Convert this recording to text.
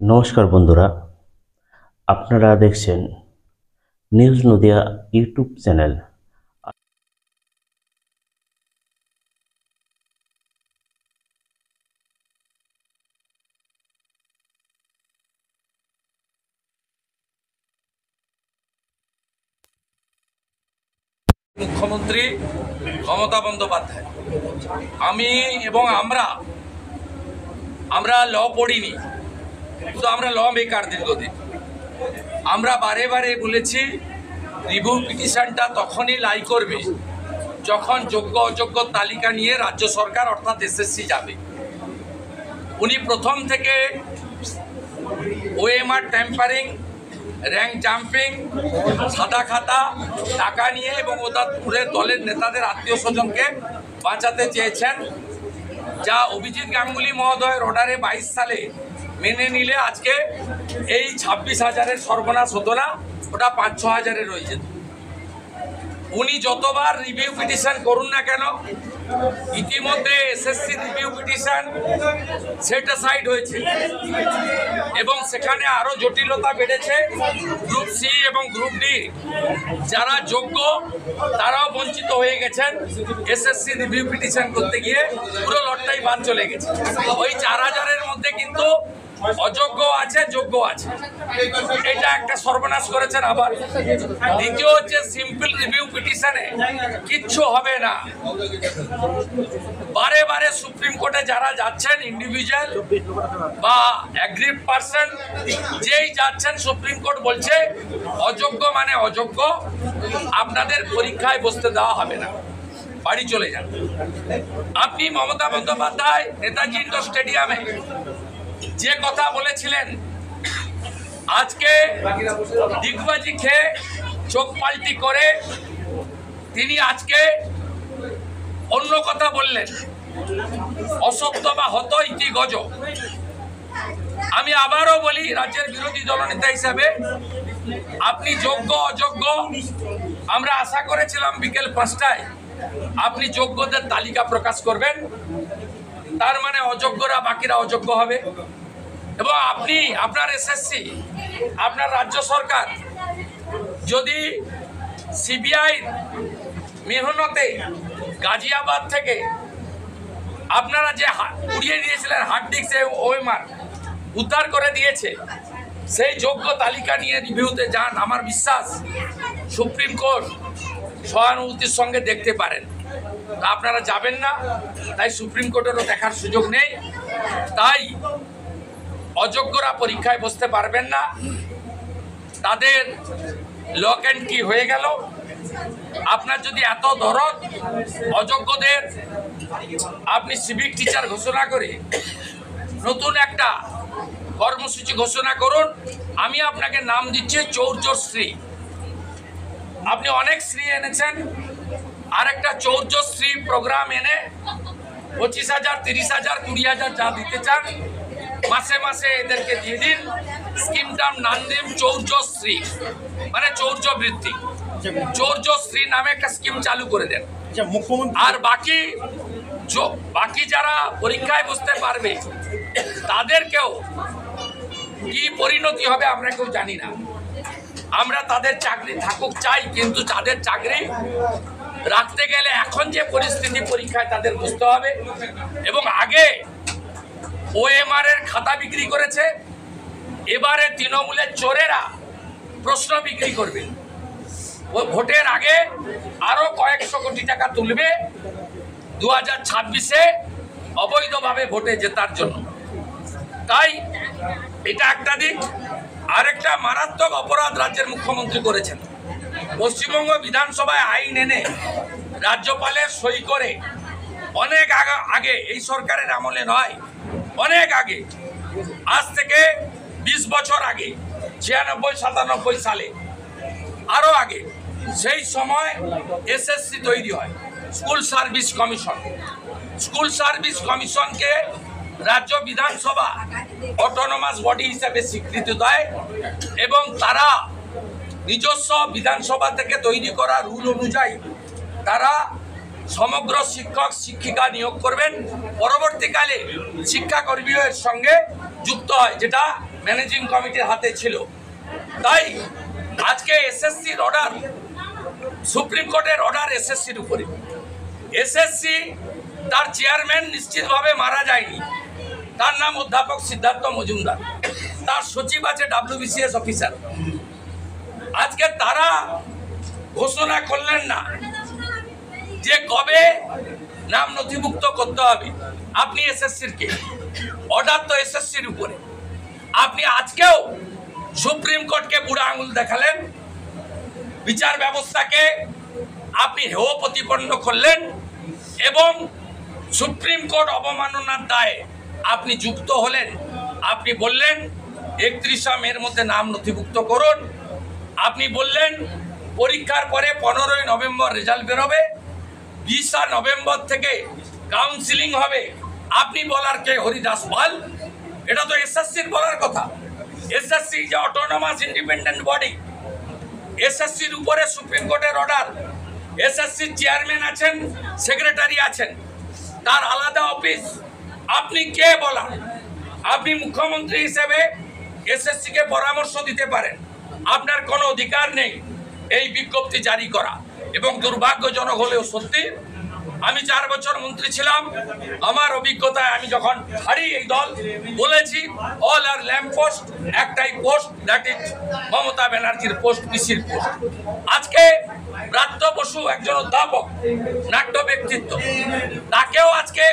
নমস্কার বন্ধুরা, আপনারা দেখছেন নিউজ নদিয়া ইউটিউব চ্যানেল। মুখ্যমন্ত্রী মমতা বন্দ্যোপাধ্যায়, আমি এবং আমরা ল পড়িনি, কিন্তু আমরা ল মেকার দীর্ঘদিন। আমরা বারে বারে বলেছি রিভিউ পিটিশনটা তখনই লাই করবে যখন যোগ্য অযোগ্য তালিকা নিয়ে রাজ্য সরকার অর্থাৎ এসএসসি যাবে। উনি প্রথম থেকে ওএমআর ট্যাম্পারিং, র্যাঙ্ক জাম্পিং, সাদা খাতা, টাকা নিয়ে এবং ওদের দলের নেতাদের আত্মীয় স্বজনকে বাঁচাতে চেয়েছেন, যা অভিজিৎ গাঙ্গুলি মহোদয়ের অর্ডারে 22 সালে মেনে নিলে আজকে এই 26,000-এর সর্বনাশ হতো না, ওটা 5-6 হাজারে রয়ে যেত। উনি যতবার রিভিউ পিটিশন করুন না কেন, ইতিমধ্যে SSC review petition set aside হয়েছে এবং সেখানে আরো জটিলতা বেড়েছে। গ্রুপ সি এবং গ্রুপ ডি যারা যোগ্য তারাও বঞ্চিত হয়ে গেছেন। এসএসসি রিভিউ পিটিশন করতে গিয়ে পুরো লটটাই বাদ চলে গেছে। ওই 4,000-এর মধ্যে কিন্তু অযোগ্য আছে, যোগ্য আছে, এটা একটা সর্বনাশ করেছেন। আবার দ্বিতীয় হচ্ছে সিম্পল রিভিউ পিটিশনে কিচ্ছু হবে না। বারে বারে সুপ্রিম কোর্টে যারা যাচ্ছেন, ইন্ডিভিজুয়াল বা অ্যাগ্রিড পারসন যেই যাচ্ছেন, সুপ্রিম কোর্ট বলছে অযোগ্য মানে অযোগ্য, আপনাদের পরীক্ষায় বসতে দেওয়া হবে না, বাড়ি চলে যান। আপনি মমতা বন্দ্যোপাধ্যায় নেতাজি ইন্ডোর স্টেডিয়ামে যে কথা বলেছিলেন, আজকে দিগবাজি খেয়ে চোখ পাল্টি করে তিনি আজকে অন্য কথা বললেন। অসত্য বা হত ইতি গজ। আমি আবারও বলি, রাজ্যের বিরোধী দলনেতা হিসাবে আপনি যোগ্য অযোগ্য, আমরা আশা করেছিলাম বিকেল 5টায় আপনি যোগ্যদের তালিকা প্রকাশ করবেন, তার মানে অযোগ্যরা বাকিরা অযোগ্য হবে। এবং আপনি আপনার এসএসসি, আপনার রাজ্য সরকার যদি সিবিআই মেহনতে গাজিয়াবাদ থেকে আপনারা যে উড়িয়ে দিয়েছিলেন হার্ড ডিস্ক ওএমআর উদ্ধার করে দিয়েছে, সেই যোগ্য তালিকা নিয়ে রিভিউতে যান, আমার বিশ্বাস সুপ্রিম কোর্ট সহানুভূতির সঙ্গে দেখতে পারেন। আপনারা যাবেন না, তাই সুপ্রিম কোর্টেরও দেখার সুযোগ নেই। তাই অযোগ্যরা পরীক্ষায় বসতে পারবেন না, তাদের লক অ্যান্ড কি হয়ে গেল। আপনার যদি এত দরদ অযোগ্যদের, আপনি সিভিক টিচার ঘোষণা করে নতুন একটা কর্মসূচি ঘোষণা করুন। আমি আপনাকে নাম দিচ্ছি চৌর্যশ্রী। আপনি অনেক শ্রী এনেছেন, আরেকটা চৌর্যশ্রী প্রোগ্রাম এনে 25,000, 30,000, 20,000 যা দিতে চান মাসে মাসে এদেরকে দিয়ে দিন। স্কিমটার নাম দিন চৌর্যশ্রী, মানে চৌর্যবৃত্তি। চৌর্যশ্রী নামে একটা স্কিম চালু করে দেন। আর বাকি যারা পরীক্ষায় বসতে পারবে তাদেরকেও কি পরিণতি হবে আমরা কেউ জানি না। আমরা তাদের চাকরি থাকুক চাই, কিন্তু তাদের চাকরি রাখতে গেলে এখন যে পরিস্থিতি, পরীক্ষায় তাদের বুঝতে হবে। এবং আগে ওএমআর এর খাতা বিক্রি করেছে, এবারে তৃণমূলের চোরেরা প্রশ্ন বিক্রি করবে। ভোটের আগে আরো কয়েকশো কোটি টাকা তুলবে 2026-এ অবৈধভাবে ভোটে জেতার জন্য। তাই এটা একটা দিক। আরেকটা মারাত্মক অপরাধ রাজ্যের মুখ্যমন্ত্রী করেছেন। পশ্চিমবঙ্গ বিধানসভায় আইন এনে রাজ্যপালের সই করে অনেক আগে, এই সরকারের আমলে নয়, অনেক আগে, আজ থেকে 20 বছর আগে, 96-97 সালে, আরো আগে, সেই সময় এসএসসি তৈরি হয়, school service commission. School service কমিশনকে রাজ্য বিধানসভা অটোনমাস বডি হিসেবে স্বীকৃতি দেয় এবং তারা নিজস্ব বিধানসভা থেকে তৈরি করা রুল অনুযায়ী তারা সমগ্র শিক্ষক শিক্ষিকা নিয়োগ করবেন। পরবর্তীকালে শিক্ষাকর্মীদের সঙ্গে যুক্ত হয়, যেটা ম্যানেজিং কমিটির হাতে ছিল। তাই আজকে এসএসসির অর্ডার, সুপ্রিম কোর্টের অর্ডার এসএসসির উপরে। এসএসসি তার চেয়ারম্যান নিশ্চিতভাবে মারা যায়নি, তার নাম অধ্যাপক সিদ্ধার্থ মজুমদার, তার সচিব আছে WBCS অফিসার। আজকে তারা ঘোষণা করলেন না যে কবে নাম নথিভুক্ত করতে হবে। আপনি এসএসসির কে? অর্ডার তো এসএসসির উপরে। আপনি আজকেও সুপ্রিম কোর্টকে বুড়া আঙুল দেখালেন, বিচার ব্যবস্থাকে আপনি হেয় প্রতিপন্ন করলেন এবং সুপ্রিম কোর্ট অবমাননার দায়ে আপনি যুক্ত হলেন। আপনি বললেন 31 মের মধ্যে নাম নথিভুক্ত করুন। আপনি বললেন পরীক্ষার পরে 15 নভেম্বর রেজাল্ট বেরোবে, 20 নভেম্বর থেকে কাউন্সিলিং হবে। আপনি বলার কে? হরিদাস পাল। এটা তো এসএসসির বলার কথা। এসএসসি যে অটোনমাস ইন্ডিপেন্ডেন্ট বডি, এসএসসির উপরে সুপ্রিম কোর্টের অর্ডার। এসএসসির চেয়ারম্যান আছেন, সেক্রেটারি আছেন, তার আলাদা অফিস। আপনি কে বলা? আপনি মুখ্যমন্ত্রী হিসেবে এসএসসিকে পরামর্শ দিতে পারেন, আপনার কোনো অধিকার নেই এই বিজ্ঞপ্তি জারি করা। এবং দুর্ভাগ্যজনক হলেও সত্যি, আমি 4 বছর মন্ত্রী ছিলাম। আমার অভিজ্ঞতায় আমি যখন ছাড়ি এই দল, বলেছি অল আর ল্যাম্প পোস্ট, একটাই পোস্ট, দ্যাট ইজ মমতা ব্যানার্জির পোস্ট, পিসির পোস্ট। আজকে ব্রাত্য বসু একজন অধ্যাপক, নাট্য ব্যক্তিত্ব, তাকেও আজকে